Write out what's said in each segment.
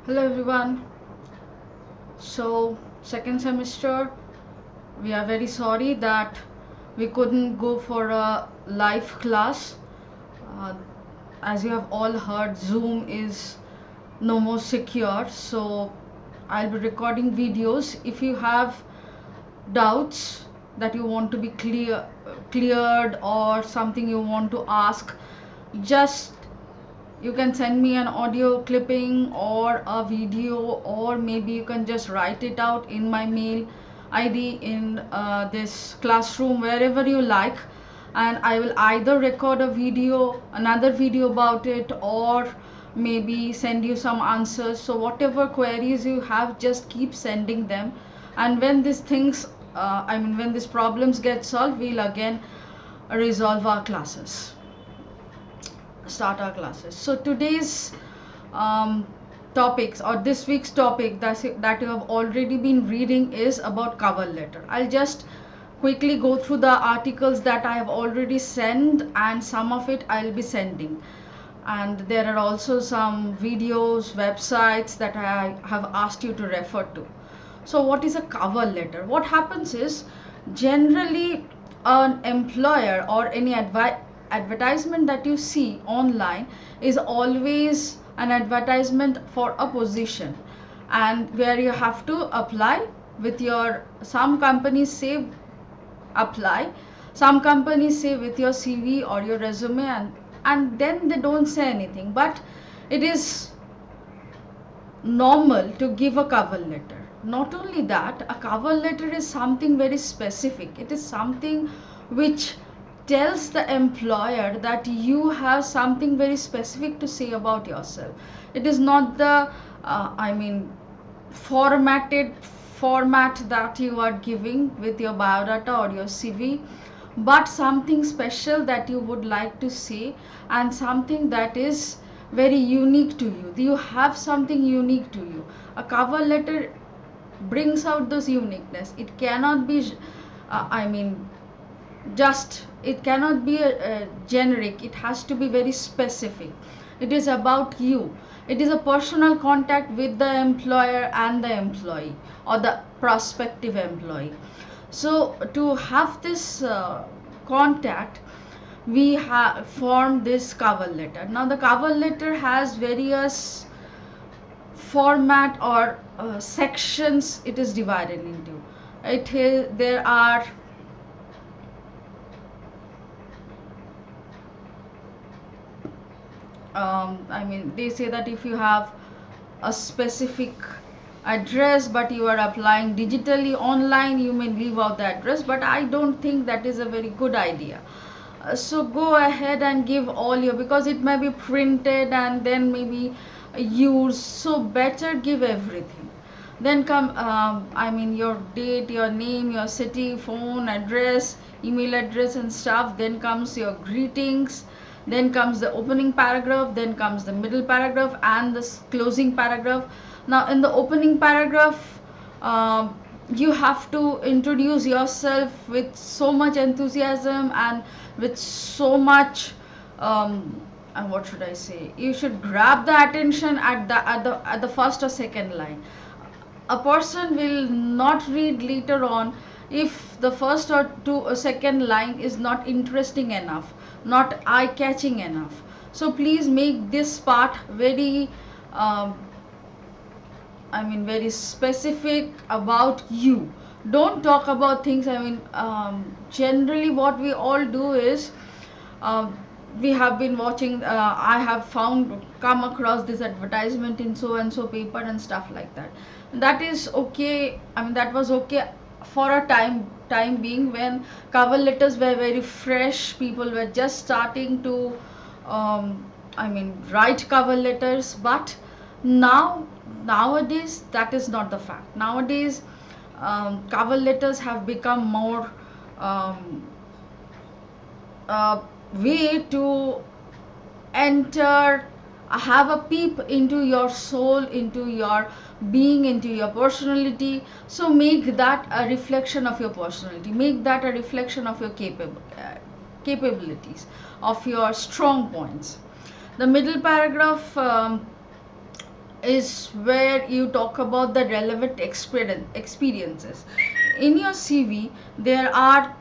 Hello everyone. So, second semester, we are very sorry that we couldn't go for a live class. Uh, as you have all heard, Zoom is no more secure. So, I'll be recording videos. If you have doubts that you want to be cleared or something you want to ask, just you can send me an audio clipping or a video, or maybe you can just write it out in my mail id in this classroom, wherever you like, and I will either record a video, another video about it, or maybe send you some answers. So whatever queries you have, just keep sending them, and when these things when these problems get solved, we'll again resolve our classes, start our classes. So today's topics, or this week's topic that you have already been reading, is about cover letter. I'll just quickly go through the articles that I have already sent, and some of it I'll be sending. And there are also some videos, websites that I have asked you to refer to. So what is a cover letter? What happens is, generally an employer or any advertisement that you see online is always an advertisement for a position, and where you have to apply with your, some companies say apply, some companies say with your CV or your resume, and then they don't say anything. But it is normal to give a cover letter. Not only that, a cover letter is something very specific. It is something which tells the employer that you have something very specific to say about yourself. It is not the formatted format that you are giving with your biodata or your CV, but something special that you would like to say, and something that is very unique to you. You have something unique to you. A cover letter brings out this uniqueness. It cannot be just, it cannot be a generic. It has to be very specific. It is about you. It is a personal contact with the employer and the employee, or the prospective employee. So to have this contact, we have formed this cover letter. Now the cover letter has various format or sections it is divided into. There are they say that if you have a specific address but you are applying digitally online, you may leave out the address, but I don't think that is a very good idea. So go ahead and give all your, because it may be printed and then maybe used, so better give everything. Then come your date, your name, your city, phone address, email address and stuff. Then comes your greetings, then comes the opening paragraph, then comes the middle paragraph, and the closing paragraph. Now in the opening paragraph, you have to introduce yourself with so much enthusiasm and with so much and what should I say, you should grab the attention at the first or second line. A person will not read later on if the first or second line is not interesting enough, not eye catching enough. So please make this part very um, very specific about you. Don't talk about things. Generally, what we all do is, um, we have been watching. I have come across this advertisement in so and so paper and stuff like that. That is okay. That was okay for a time being, when cover letters were very fresh. People were just starting to write cover letters. But nowadays that is not the fact. Nowadays cover letters have become more um, a way to enter, have a peep into your soul, into your being, into your personality. So make that a reflection of your personality, make that a reflection of your capabilities, of your strong points. The middle paragraph, is where you talk about the relevant experiences. In your CV, there are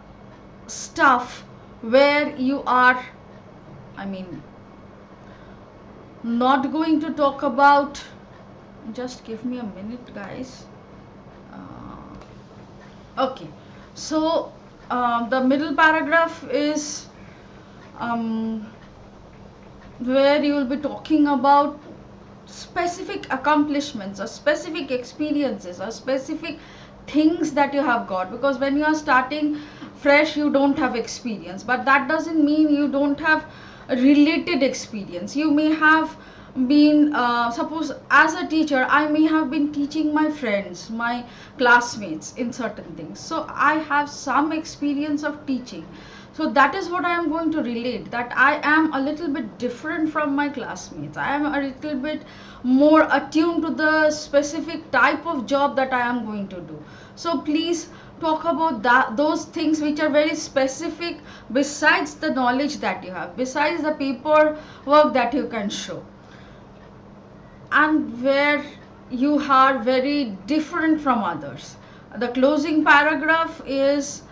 stuff where you are, I mean, not going to talk about. Just give me a minute, guys. Okay, so the middle paragraph is um, where you will be talking about specific accomplishments or specific experiences or specific things that you have got, because when you are starting fresh you don't have experience, but that doesn't mean you don't have a related experience. You may have been suppose as a teacher I may have been teaching my friends, my classmates in certain things, so I have some experience of teaching. So that is what I am going to relate, that I am a little bit different from my classmates. I am a little bit more attuned to the specific type of job that I am going to do. So please talk about that, those things which are very specific, besides the knowledge that you have, besides the paperwork that you can show, and where you are very different from others. The closing paragraph is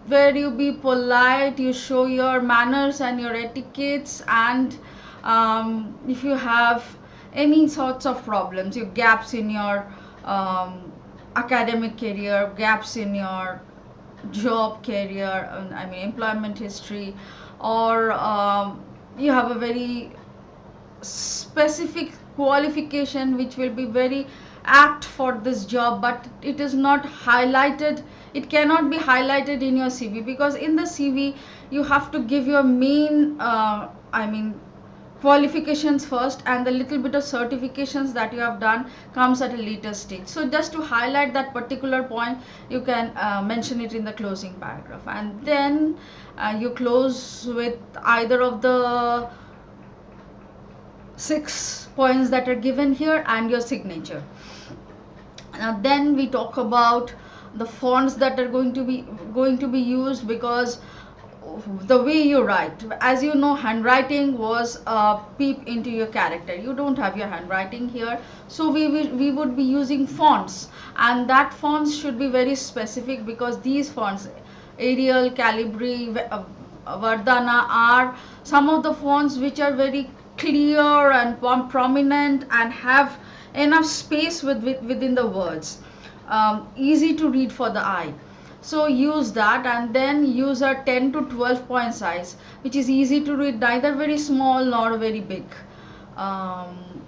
where you be polite, you show your manners and your etiquettes, and if you have any sorts of problems, your gaps in your academic career, gaps in your job career, I mean employment history, or you have a very specific qualification which will be very apt for this job, but it is not highlighted, it cannot be highlighted in your CV, because in the CV you have to give your main I mean qualifications first, and the little bit of certifications that you have done comes at a later stage. So just to highlight that particular point, you can mention it in the closing paragraph, and then you close with either of the 6 points that are given here and your signature. Now then we talk about the fonts that are going to be used, because the way you write, as you know, handwriting was a peep into your character. You don't have your handwriting here, so we would be using fonts, and that fonts should be very specific, because these fonts, Arial, Calibri, Vardhana, are some of the fonts which are very clear and prominent and have enough space within the words, easy to read for the eye. So use that, and then use a 10 to 12 point size which is easy to read, neither very small nor very big. um,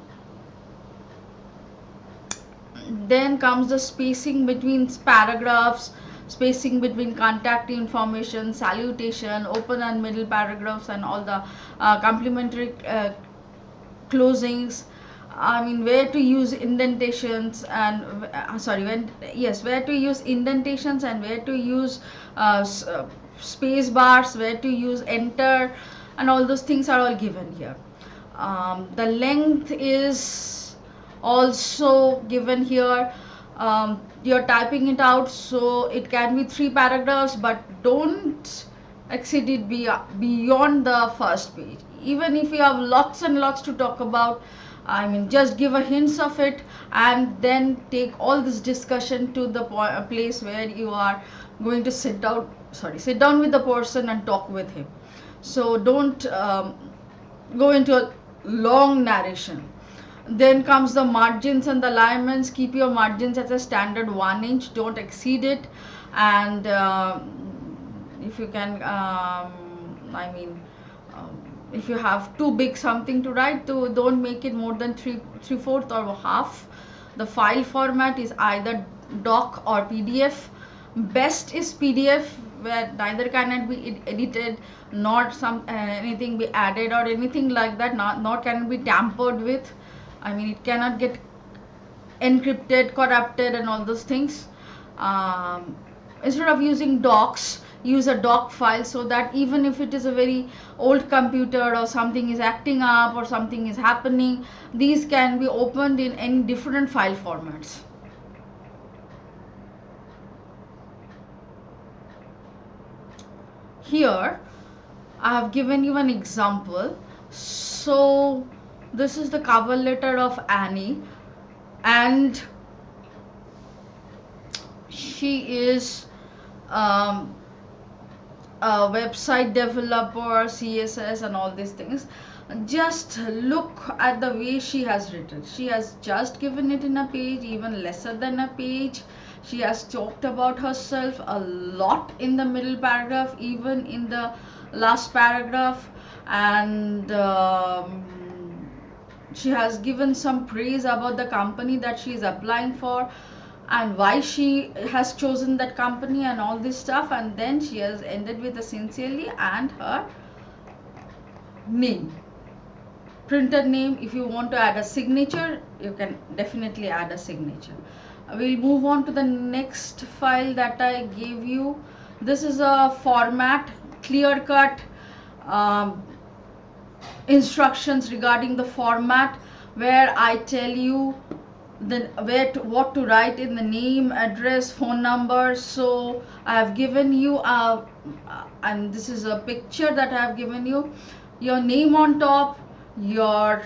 then comes the spacing between paragraphs, spacing between contact information, salutation, open and middle paragraphs, and all the complementary closings. I mean, where to use indentations and where to use indentations and where to use space bars, where to use enter, and all those things are all given here. The length is also given here. You're typing it out, so it can be 3 paragraphs, but don't exceed it beyond the first page. Even if you have lots and lots to talk about, I mean, just give a hints of it, and then take all this discussion to the place where you are going to sit down with the person and talk with him. So don't go into a long narration. Then comes the margins and the alignments. Keep your margins at a standard 1 inch, don't exceed it. And if you can I mean if you have too big something to write, to don't make it more than 3/4 or half. The file format is either doc or PDF. Best is PDF, where neither cannot be edited, nor some anything be added or anything like that, not can be tampered with. I mean, it cannot get encrypted, corrupted, and all those things. Instead of using docs, use a doc file, so that even if it is a very old computer or something is acting up or something is happening, these can be opened in any different file formats. Here I have given you an example. So This is the cover letter of Annie, and she is um, a website developer, CSS, and all these things. Just look at the way she has written. She has just given it in a page, even lesser than a page. She has talked about herself a lot in the middle paragraph, even in the last paragraph, and she has given some praise about the company that she is applying for and why she has chosen that company and all this stuff, and then she has ended with a sincerely and her name, printed name. If you want to add a signature, you can definitely add a signature. We'll move on to the next file that I gave you. This is a format, clear cut instructions regarding the format, where I tell you what to write in the name, address, phone number. So I have given you and this is a picture that I have given you, your name on top, your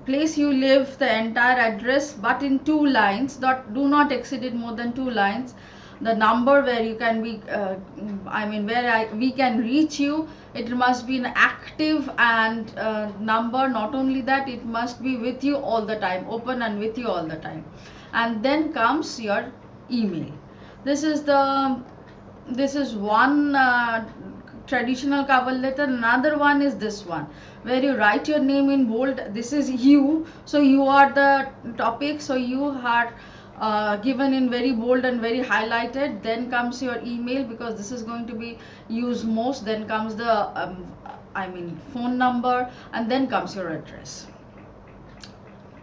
place you live, the entire address, but in 2 lines. Do not exceed it more than 2 lines. The number where you can be we can reach you, it must be an active and number. Not only that, it must be with you all the time, open and with you all the time. And then comes your email. This is one traditional cover letter. Another one is this one, where you write your name in bold. This is you, so you are the topic, so you are given in very bold and very highlighted. Then comes your email, because this is going to be used most. Then comes the phone number, and then comes your address.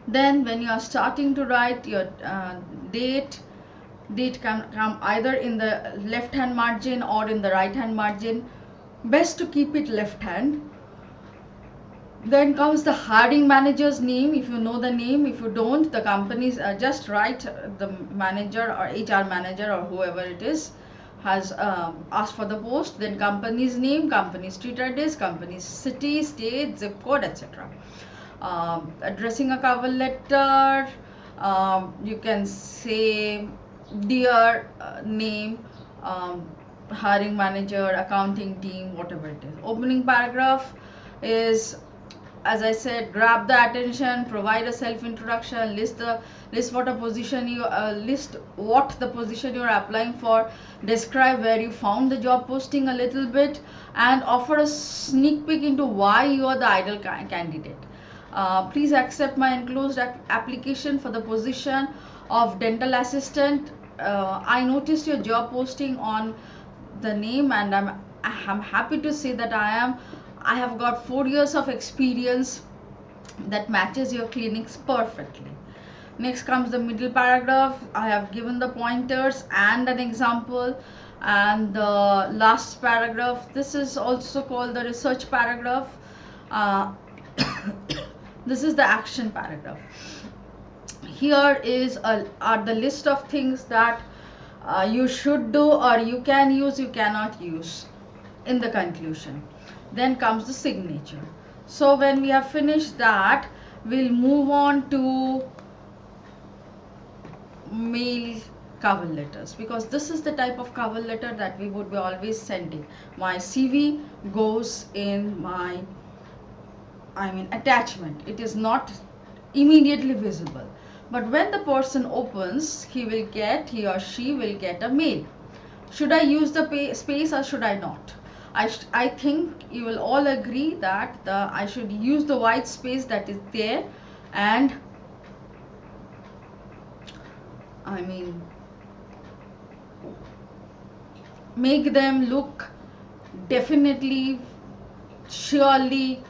Then when you are starting to write your date can come either in the left hand margin or in the right hand margin. Best to keep it left hand. Then comes the hiring manager's name, if you know the name. If you don't, the company's just write the manager or HR manager or whoever it is has asked for the post. Then company's name, company street address, company's city, state, zip code, etc. Addressing a cover letter, you can say dear name, hiring manager, accounting team, whatever it is. Opening paragraph is, as I said, grab the attention, provide a self introduction, list what the position you are applying for, describe where you found the job posting a little bit, and offer a sneak peek into why you are the ideal candidate. Please accept my enclosed application for the position of dental assistant. I noticed your job posting on the name, and I'm happy to say that I have got 4 years of experience that matches your clinics perfectly. Next comes the middle paragraph. I have given the pointers and an example. And the last paragraph, this is also called the research paragraph. This is the action paragraph. Here are the list of things that you should do, or you can use, you cannot use in the conclusion. Then comes the signature. So when we have finished that, we'll move on to mail cover letters, because this is the type of cover letter that we would be always sending. My CV goes in my attachment. It is not immediately visible, but when the person opens, he or she will get a mail. Should I use the space or should I not? I think you will all agree that I should use the white space that is there, and make them look definitely, surely,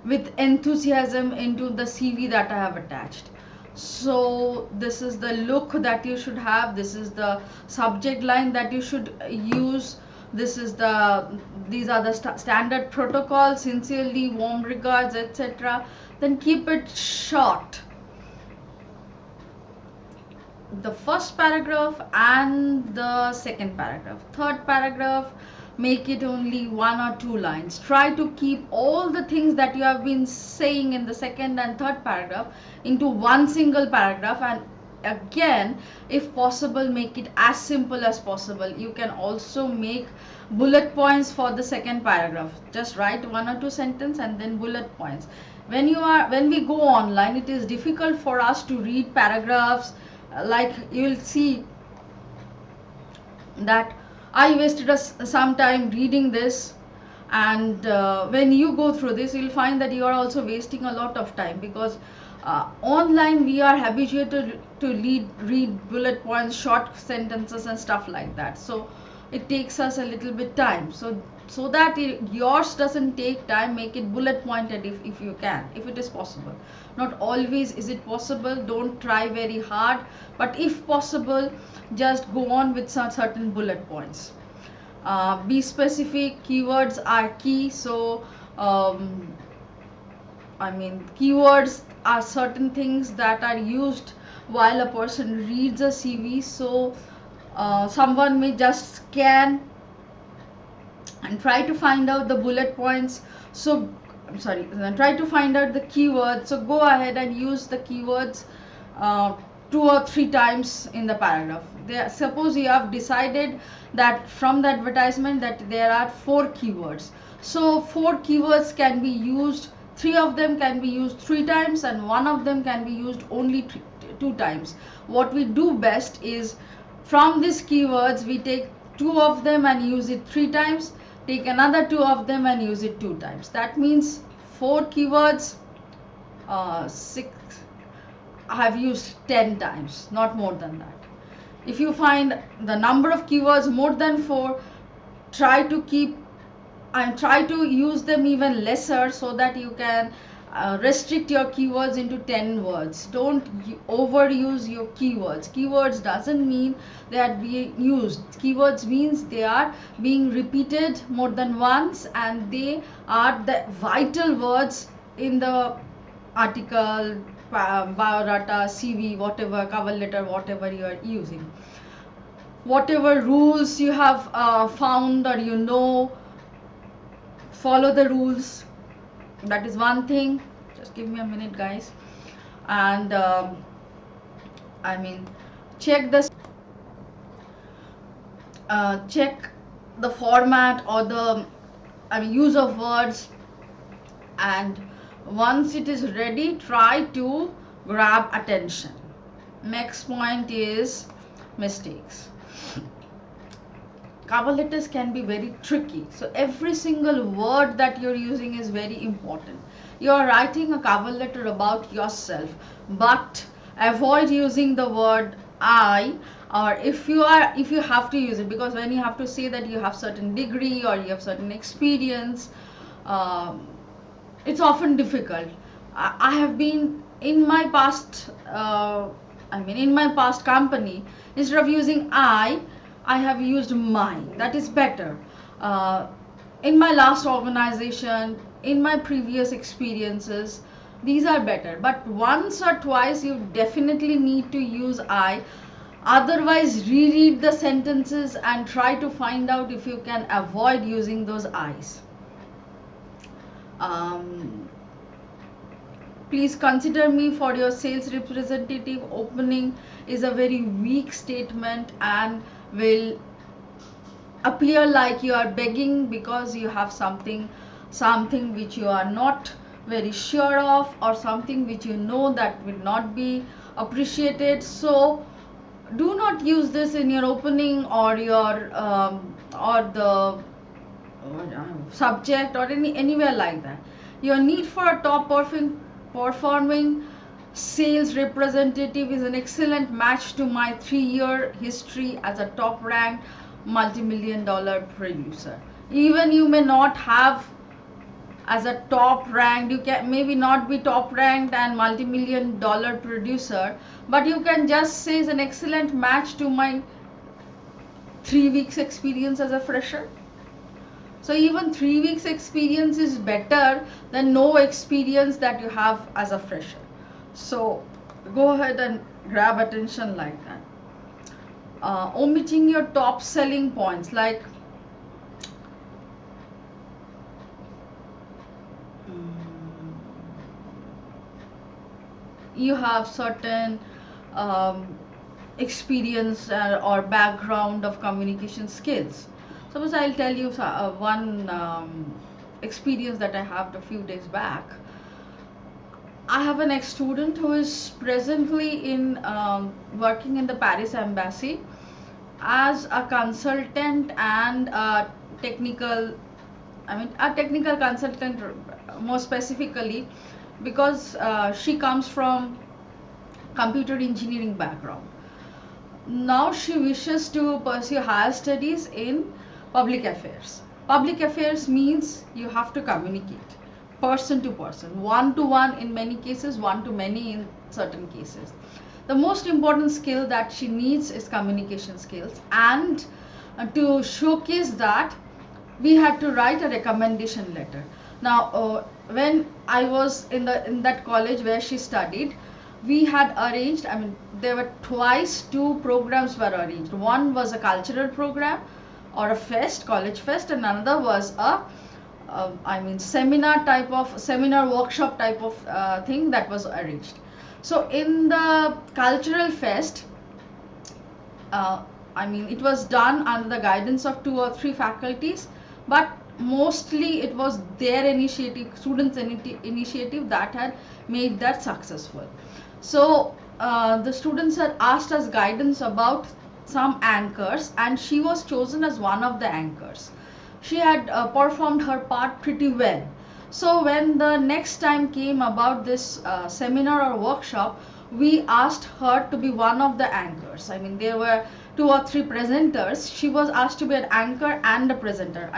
with enthusiasm into the CV that I have attached. So this is the look that you should have. This is the subject line that you should use. These are the standard protocols: sincerely, warm regards, etc. Then keep it short. The first paragraph and the second paragraph. Third paragraph, make it only 1 or 2 lines. Try to keep all the things that you have been saying in the second and third paragraph into one single paragraph, and again, if possible, make it as simple as possible. You can also make bullet points for the second paragraph. Just write 1 or 2 sentences and then bullet points. When we go online, it is difficult for us to read paragraphs. Like you will see that I wasted some time reading this, and when you go through this, you'll find that you are also wasting a lot of time, because online we are habituated to read bullet points, short sentences and stuff like that, so it takes us a little bit time. So that yours doesn't take time, make it bullet pointed if you can, if it is possible. Not always is it possible, don't try very hard, but if possible, just go on with some certain bullet points. Be specific, keywords are key. So keywords are certain things that are used while a person reads a CV. So someone may just scan and try to find out the bullet points. So try to find out the keywords. So go ahead and use the keywords 2 or 3 times in the paragraph. Suppose you have decided that from the advertisement that there are 4 keywords. So 4 keywords can be used, 3 of them can be used 3 times, and 1 of them can be used only 2 times. What we do best is, from these keywords we take 2 of them and use it 3 times, take another 2 of them and use it 2 times. That means 4 keywords, 6, I have used 10 times, not more than that. If you find the number of keywords more than 4, try to use them even lesser, so that you can restrict your keywords into 10 words. Don't overuse your keywords. Keywords doesn't mean they are being used. Keywords means they are being repeated more than once, and they are the vital words in the article, biodata, CV, whatever, cover letter, whatever you are using. Whatever rules you have found, or follow the rules. That is one thing. Just give me a minute, guys. And check the format or the use of words, and once it is ready, try to grab attention. Next point is mistakes. Cover letters can be very tricky, so every single word that you're using is very important. You're writing a cover letter about yourself, but avoid using the word I, or if you have to use it, because when you have to say that you have certain degree or you have certain experience, it's often difficult. I have been in my past company, instead of using I have used my. That is better. In my last organization, in my previous experiences, these are better. But once or twice you definitely need to use I. Otherwise, reread the sentences and try to find out if you can avoid using those I's. Please consider me for your sales representative opening is a very weak statement and will appear like you are begging because you have something which you are not very sure of, or something which you know that will not be appreciated. So do not use this in your opening or your or the subject or anywhere like that. Your need for a top performing sales representative is an excellent match to my 3-year history as a top ranked multi-million-dollar producer. Even you may not have as a top ranked, you can maybe not be top ranked and multi-million-dollar producer, but you can just say it's an excellent match to my 3 weeks experience as a fresher. So even 3 weeks experience is better than no experience that you have as a fresher. So go ahead and grab attention like that. Omitting your top selling points, like you have certain um, experience or background of communication skills. Suppose I'll tell you one experience that I had a few days back. I have an ex-student who is presently in working in the Paris Embassy as a consultant and a technical, a technical consultant more specifically, because she comes from computer engineering background. Now she wishes to pursue higher studies in public affairs. Public affairs means you have to communicate person to person, one to one in many cases, one to many in certain cases. The most important skill that she needs is communication skills, and to showcase that, we had to write a recommendation letter. Now when I was in that college where she studied, we had arranged, there were twice two programs were arranged. One was a cultural program or a fest, college fest, and another was a seminar workshop type of thing that was arranged. So in the cultural fest, it was done under the guidance of 2 or 3 faculties, but mostly it was their initiative, students' initiative, that had made that successful. So the students had asked us guidance about some anchors, and she was chosen as one of the anchors. She had performed her part pretty well. So when the next time came about this seminar or workshop, we asked her to be one of the anchors. There were 2 or 3 presenters. She was asked to be an anchor and a presenter.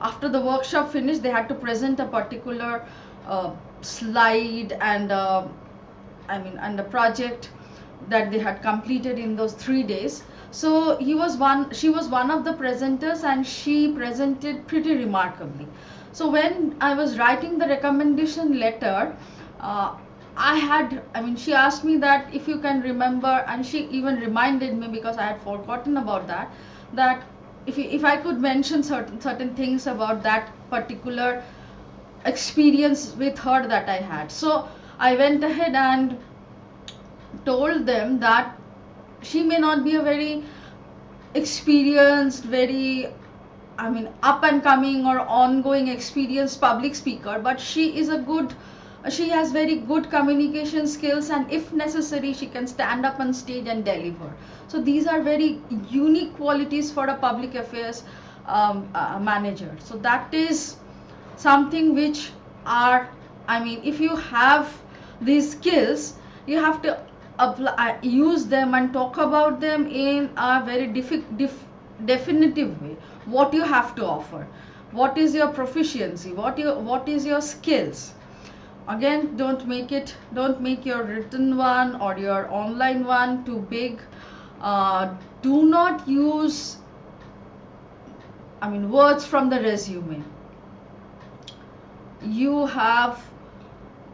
After the workshop finished, they had to present a particular slide and and a project that they had completed in those 3 days. So she was one of the presenters, and she presented pretty remarkably. So when I was writing the recommendation letter, she asked me that if you can remember, and she even reminded me, because I had forgotten about that if I could mention certain things about that particular experience with her that I had. So I went ahead and told them that she may not be a very experienced, very up and coming or ongoing experienced public speaker, but she has very good communication skills, and if necessary she can stand up on stage and deliver. So these are very unique qualities for a public affairs manager. So that is something which are, if you have these skills, you have to use them and talk about them in a very definitive way. What you have to offer, what is your proficiency, what is your skills. Again, don't make your written one or your online one too big. Do not use words from the resume. You have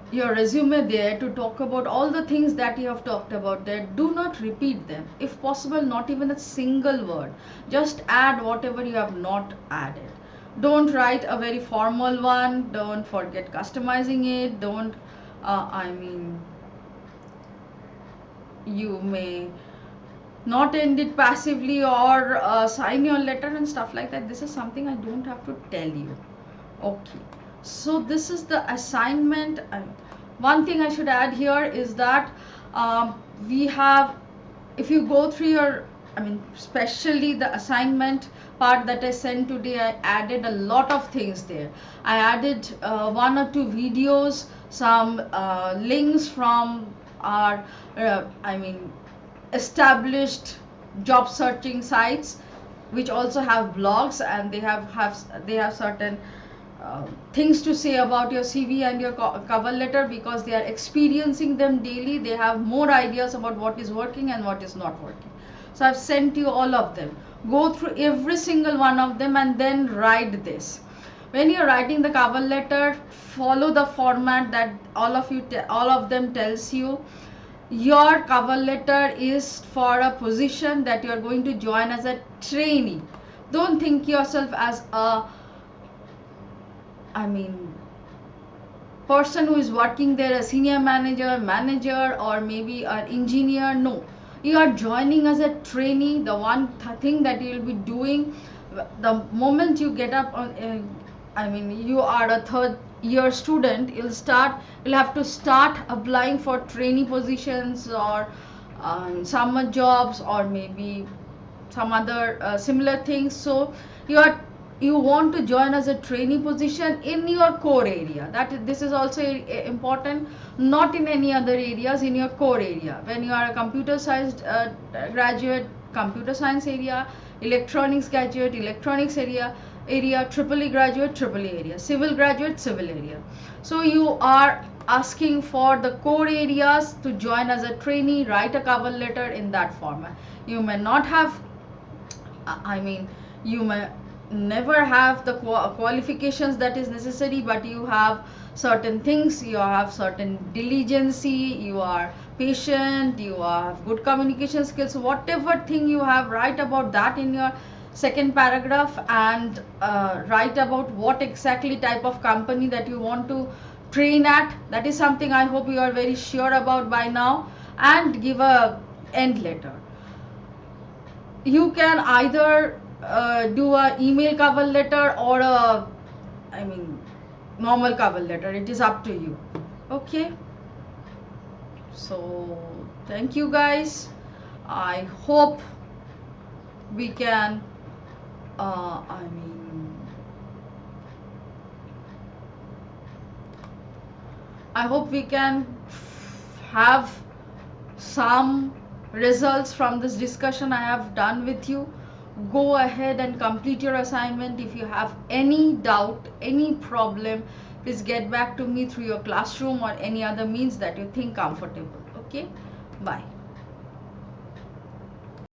your resume there to talk about all the things that you have talked about there. Do not repeat them. If possible, not even a single word. Just add whatever you have not added. Don't write a very formal one. Don't forget customizing it. Don't you may not end it passively, or sign your letter and stuff like that. This is something I don't have to tell you. Okay, so this is the assignment. One thing I should add here is that we have, if you go through your, especially the assignment part that I sent today, I added a lot of things there. I added 1 or 2 videos, some links from our established job searching sites, which also have blogs, and they have certain things to say about your CV and your cover letter, because they are experiencing them daily. They have more ideas about what is working and what is not working. So I've sent you all of them. Go through every single one of them and then write this. When you're writing the cover letter, follow the format that all of them tells you. Your cover letter is for a position that you are going to join as a trainee. Don't think yourself as a person who is working there, a senior manager, or maybe an engineer. No, you are joining as a trainee. The one thing that you will be doing the moment you get up on, I mean, you are a third year student, you'll have to start applying for trainee positions, or summer jobs, or maybe some other similar things. So you want to join as a trainee position in your core area. This is also important, not in any other areas, in your core area. When you are a computer science graduate, computer science area, electronics graduate, electronics area, triple E graduate, triple E area, civil graduate, civil area. So you are asking for the core areas to join as a trainee. Write a cover letter in that format. You may not have, I mean, you may never have the qualifications that is necessary, but you have certain things, you have certain diligence, you are patient, you have good communication skills. Whatever thing you have, write about that in your second paragraph, and write about what exactly type of company that you want to train at. That is something I hope you are very sure about by now. And give a end letter. You can either do a email cover letter, or a, I mean, normal cover letter. It is up to you. Okay, so thank you guys. I hope we can I mean, I hope we can have some results from this discussion I have done with you. Go ahead and complete your assignment. If you have any doubt, any problem, please get back to me through your classroom or any other means that you think comfortable. Okay, bye.